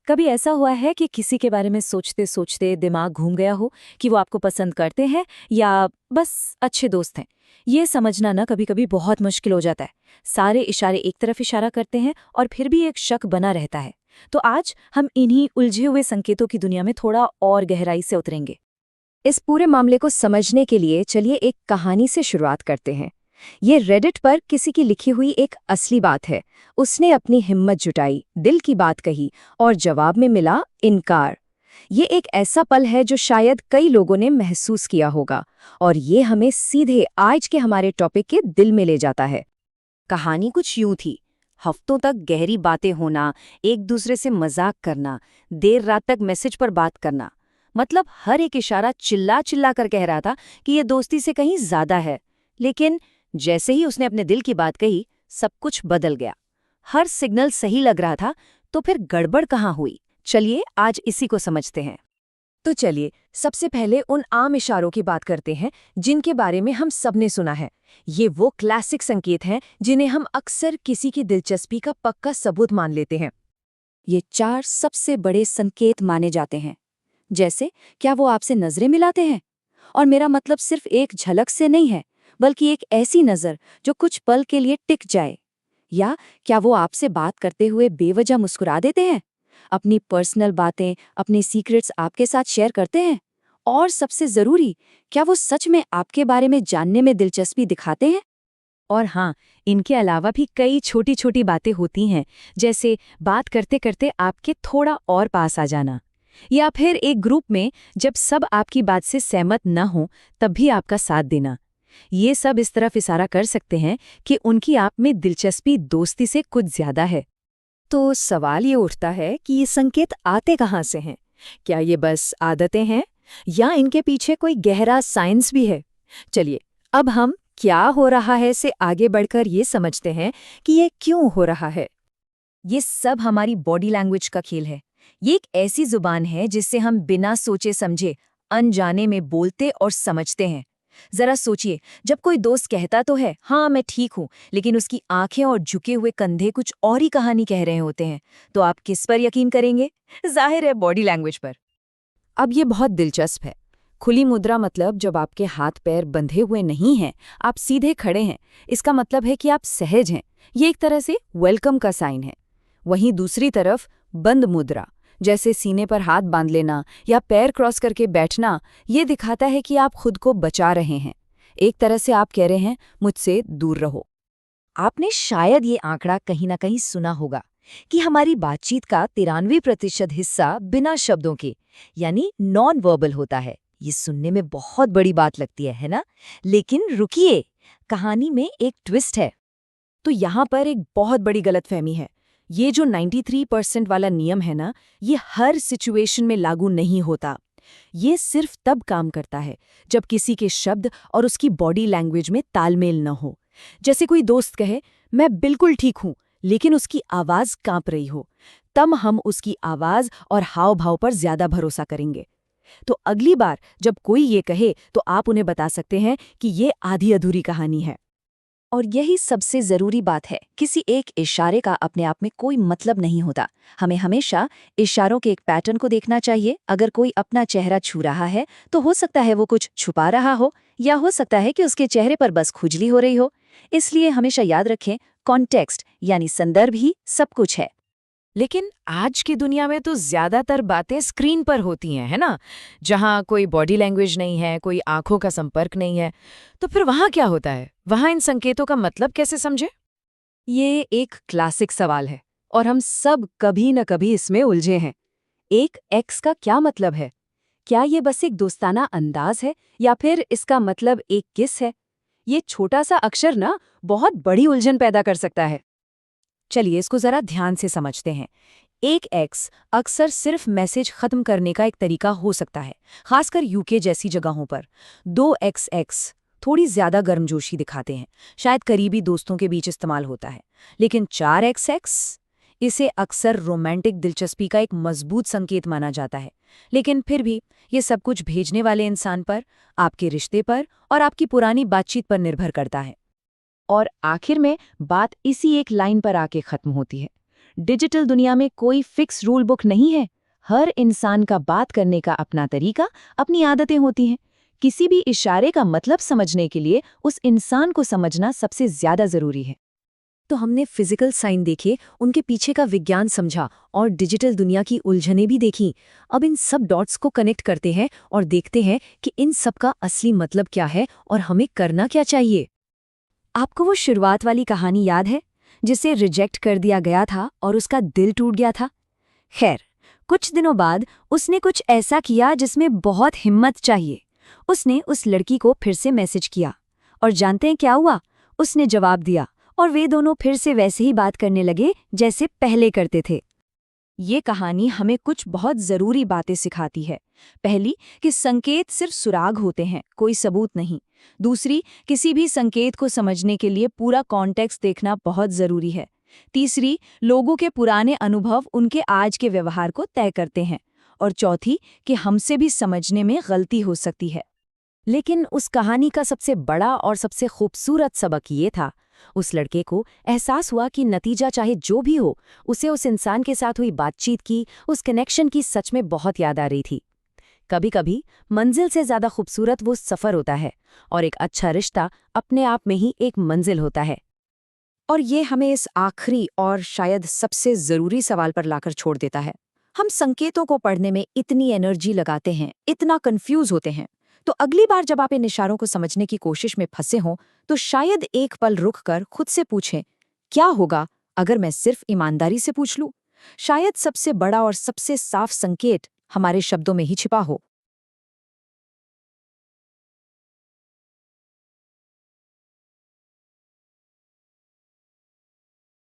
कभी ऐसा हुआ है कि किसी के बारे में सोचते सोचते दिमाग घूम गया हो कि वो आपको पसंद करते हैं या बस अच्छे दोस्त हैं? ये समझना ना कभी कभी बहुत मुश्किल हो जाता है। सारे इशारे एक तरफ इशारा करते हैं और फिर भी एक शक बना रहता है। तो आज हम इन्हीं उलझे हुए संकेतों की दुनिया में थोड़ा और गहराई से उतरेंगे। इस पूरे मामले को समझने के लिए चलिए एक कहानी से शुरुआत करते हैं। ये रेडिट पर किसी की लिखी हुई एक असली बात है। उसने अपनी हिम्मत जुटाई, दिल की बात कही और जवाब में मिला इनकार। ये एक ऐसा पल है जो शायद कई लोगों ने महसूस किया होगा और ये हमें सीधे आज के हमारे टॉपिक के दिल में ले जाता है। कहानी कुछ यूं थी। हफ्तों तक गहरी बातें होना, एक दूसरे से मजाक करना, देर रात तक मैसेज पर बात करना। मतलब हर एक इशारा चिल्ला चिल्ला कर कह रहा था कि ये दोस्ती से कहीं ज्यादा है। लेकिन जैसे ही उसने अपने दिल की बात कही, सब कुछ बदल गया। हर सिग्नल सही लग रहा था, तो फिर गड़बड़ कहाँ हुई? चलिए आज इसी को समझते हैं। तो चलिए सबसे पहले उन आम इशारों की बात करते हैं जिनके बारे में हम सबने सुना है। ये वो क्लासिक संकेत हैं जिन्हें हम अक्सर किसी की दिलचस्पी का पक्का सबूत मान लेते हैं। ये 4 सबसे बड़े संकेत माने जाते हैं। जैसे, क्या वो आपसे नजरें मिलाते हैं? और मेरा मतलब सिर्फ एक झलक से नहीं है, बल्कि एक ऐसी नजर जो कुछ पल के लिए टिक जाए। या क्या वो आपसे बात करते हुए बेवजह मुस्कुरा देते हैं, अपनी पर्सनल बातें, अपने सीक्रेट्स आपके साथ शेयर करते हैं? और सबसे जरूरी, क्या वो सच में आपके बारे में जानने में दिलचस्पी दिखाते हैं? और हाँ, इनके अलावा भी कई छोटी छोटी बातें होती हैं, जैसे बात करते करते आपके थोड़ा और पास आ जाना, या फिर एक ग्रुप में जब सब आपकी बात से सहमत न हो तब भी आपका साथ देना। ये सब इस तरफ इशारा कर सकते हैं कि उनकी आप में दिलचस्पी दोस्ती से कुछ ज्यादा है। तो सवाल ये उठता है कि ये संकेत आते कहाँ से हैं? क्या ये बस आदतें हैं या इनके पीछे कोई गहरा साइंस भी है? चलिए अब हम क्या हो रहा है से आगे बढ़कर ये समझते हैं कि ये क्यों हो रहा है। ये सब हमारी बॉडी लैंग्वेज का खेल है। ये एक ऐसी जुबान है जिससे हम बिना सोचे समझे अनजाने में बोलते और समझते हैं। जरा सोचिए, जब कोई दोस्त कहता तो है हाँ मैं ठीक हूँ, लेकिन उसकी आंखें और झुके हुए कंधे कुछ और ही कहानी कह रहे होते हैं, तो आप किस पर यकीन करेंगे? जाहिर है बॉडी लैंग्वेज पर। अब ये बहुत दिलचस्प है। खुली मुद्रा मतलब जब आपके हाथ पैर बंधे हुए नहीं हैं, आप सीधे खड़े हैं, इसका मतलब है कि आप सहज हैं। ये एक तरह से वेलकम का साइन है। वहीं दूसरी तरफ बंद मुद्रा, जैसे सीने पर हाथ बांध लेना या पैर क्रॉस करके बैठना, ये दिखाता है कि आप खुद को बचा रहे हैं। एक तरह से आप कह रहे हैं मुझसे दूर रहो। आपने शायद ये आंकड़ा कहीं ना कहीं सुना होगा कि हमारी बातचीत का 93% हिस्सा बिना शब्दों के, यानी नॉन वर्बल होता है। ये सुनने में बहुत बड़ी बात लगती है ना? लेकिन रुकिए, कहानी में एक ट्विस्ट है। तो यहाँ पर एक बहुत बड़ी गलतफहमी है। ये जो 93% वाला नियम है ना, ये हर सिचुएशन में लागू नहीं होता। ये सिर्फ तब काम करता है जब किसी के शब्द और उसकी बॉडी लैंग्वेज में तालमेल न हो। जैसे कोई दोस्त कहे मैं बिल्कुल ठीक हूं, लेकिन उसकी आवाज कांप रही हो, तब हम उसकी आवाज और हाव भाव पर ज्यादा भरोसा करेंगे। तो अगली बार जब कोई ये कहे तो आप उन्हें बता सकते हैं कि ये आधी अधूरी कहानी है। और यही सबसे जरूरी बात है, किसी एक इशारे का अपने आप में कोई मतलब नहीं होता। हमें हमेशा इशारों के एक पैटर्न को देखना चाहिए। अगर कोई अपना चेहरा छू रहा है तो हो सकता है वो कुछ छुपा रहा हो, या हो सकता है कि उसके चेहरे पर बस खुजली हो रही हो। इसलिए हमेशा याद रखें, कॉन्टेक्स्ट यानी संदर्भ ही सब कुछ है। लेकिन आज की दुनिया में तो ज्यादातर बातें स्क्रीन पर होती हैं, है ना? जहां कोई बॉडी लैंग्वेज नहीं है, कोई आंखों का संपर्क नहीं है, तो फिर वहां क्या होता है? वहां इन संकेतों का मतलब कैसे समझे? ये एक क्लासिक सवाल है और हम सब कभी न कभी इसमें उलझे हैं। एक एक्स का क्या मतलब है? क्या ये बस एक दोस्ताना अंदाज है या फिर इसका मतलब एक किस है? ये छोटा सा अक्षर ना बहुत बड़ी उलझन पैदा कर सकता है। चलिए इसको जरा ध्यान से समझते हैं। एक एक्स अक्सर सिर्फ मैसेज खत्म करने का एक तरीका हो सकता है, खासकर यूके जैसी जगहों पर। 2XX थोड़ी ज्यादा गर्मजोशी दिखाते हैं, शायद करीबी दोस्तों के बीच इस्तेमाल होता है। लेकिन 4XX इसे अक्सर रोमांटिक दिलचस्पी का एक मजबूत संकेत माना जाता है। लेकिन फिर भी ये सब कुछ भेजने वाले इंसान पर, आपके रिश्ते पर और आपकी पुरानी बातचीत पर निर्भर करता है। और आखिर में बात इसी एक लाइन पर आके खत्म होती है। डिजिटल दुनिया में कोई फिक्स रूल बुक नहीं है। हर इंसान का बात करने का अपना तरीका, अपनी आदतें होती हैं। किसी भी इशारे का मतलब समझने के लिए उस इंसान को समझना सबसे ज्यादा जरूरी है। तो हमने फिजिकल साइन देखे, उनके पीछे का विज्ञान समझा और डिजिटल दुनिया की उलझनें भी देखीं। अब इन सब डॉट्स को कनेक्ट करते हैं और देखते हैं कि इन सब का असली मतलब क्या है और हमें करना क्या चाहिए। आपको वो शुरुआत वाली कहानी याद है, जिसे रिजेक्ट कर दिया गया था और उसका दिल टूट गया था? खैर, कुछ दिनों बाद उसने कुछ ऐसा किया जिसमें बहुत हिम्मत चाहिए। उसने उस लड़की को फिर से मैसेज किया और जानते हैं क्या हुआ? उसने जवाब दिया और वे दोनों फिर से वैसे ही बात करने लगे जैसे पहले करते थे। ये कहानी हमें कुछ बहुत ज़रूरी बातें सिखाती है। पहली, कि संकेत सिर्फ सुराग होते हैं, कोई सबूत नहीं। दूसरी, किसी भी संकेत को समझने के लिए पूरा कॉन्टेक्स्ट देखना बहुत ज़रूरी है। तीसरी, लोगों के पुराने अनुभव उनके आज के व्यवहार को तय करते हैं। और चौथी, कि हमसे भी समझने में गलती हो सकती है। लेकिन उस कहानी का सबसे बड़ा और सबसे खूबसूरत सबक ये था, उस लड़के को एहसास हुआ कि नतीजा चाहे जो भी हो, उसे उस इंसान के साथ हुई बातचीत की, उस कनेक्शन की सच में बहुत याद आ रही थी। कभी-कभी मंजिल से ज़्यादा खूबसूरत वो सफ़र होता है, और एक अच्छा रिश्ता अपने आप में ही एक मंजिल होता है। और ये हमें इस आखिरी और शायद सबसे ज़रूरी सवाल पर लाकर छोड़ देता है। हम संकेतों को पढ़ने में इतनी एनर्जी लगाते हैं, इतना कंफ्यूज होते हैं, तो अगली बार जब आप इन इशारों को समझने की कोशिश में फंसे हों, तो शायद एक पल रुक कर खुद से पूछें, क्या होगा अगर मैं सिर्फ ईमानदारी से पूछ लूं? शायद सबसे बड़ा और सबसे साफ संकेत हमारे शब्दों में ही छिपा हो।